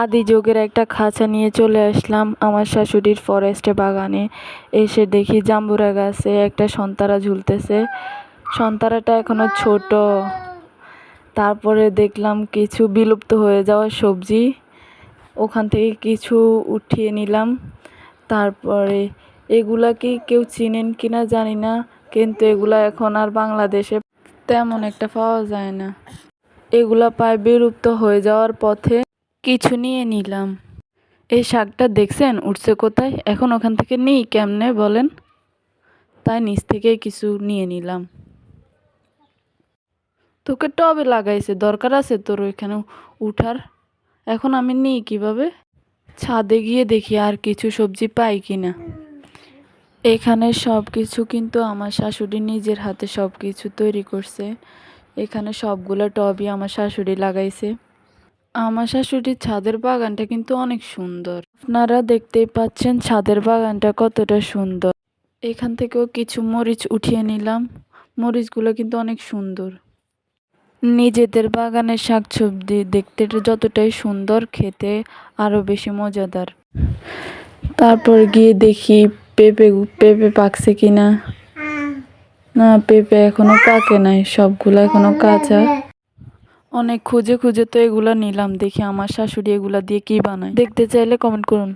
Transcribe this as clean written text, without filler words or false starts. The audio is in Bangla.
আদি যোগের একটা খাঁচা নিয়ে চলে আসলাম আমার শাশুড়ির ফরেস্টে বাগানে। এসে দেখি জাম্বুরা গাছে একটা সন্তারা ঝুলতেছে। সন্তারাটা এখনো ছোট। তারপরে দেখলাম কিছু বিলুপ্ত হয়ে যাওয়া সবজি, ওখান থেকে কিছু উঠিয়ে নিলাম। তারপরে এগুলা কি কেউ চিনেন কিনা জানি না, কিন্তু এগুলা এখন আর বাংলাদেশে তেমন একটা পাওয়া যায় না। এগুলা প্রায় বিলুপ্ত হয়ে যাওয়ার পথে। কিছু নিয়ে নিলাম। এই শাকটা দেখছেন উঠছে কোথায়? এখন ওখান থেকে নিই কেমনে বলেন? তাই নিচ থেকে কিছু নিয়ে নিলাম। তোকে টবে লাগাইছে, দরকার আছে তোর ওইখানে উঠার? এখন আমি নিই কিভাবে? ছাদে গিয়ে দেখি আর কিছু সবজি পাই কিনা। এখানে সব কিছু কিন্তু আমার শাশুড়ি নিজের হাতে সব কিছু তৈরি করছে। এখানে সবগুলো টবই আমার শাশুড়ি লাগাইছে। আমার শাশুড়ির ছাদের বাগানটা কিন্তু অনেক সুন্দর। আপনারা দেখতেই পাচ্ছেন ছাদের বাগানটা কতটা সুন্দর। এখান থেকেও কিছু মরিচ উঠিয়ে নিলাম। মরিচগুলো কিন্তু অনেক সুন্দর। নিজেদের বাগানের শাকসবজি দেখতে যতটাই সুন্দর, খেতে আরো বেশি মজাদার। তারপর গিয়ে দেখি পেঁপে পেঁপে পাকছে কিনা। না, পেঁপে এখনো পাকে নাই, সবগুলো এখনো কাঁচা। অনেক খুঁজে খুঁজে তো এগুলা নিলাম। দেখি আমার শাশুড়ি এগুলা দিয়ে কি বানায়। দেখতে চাইলে কমেন্ট করুন।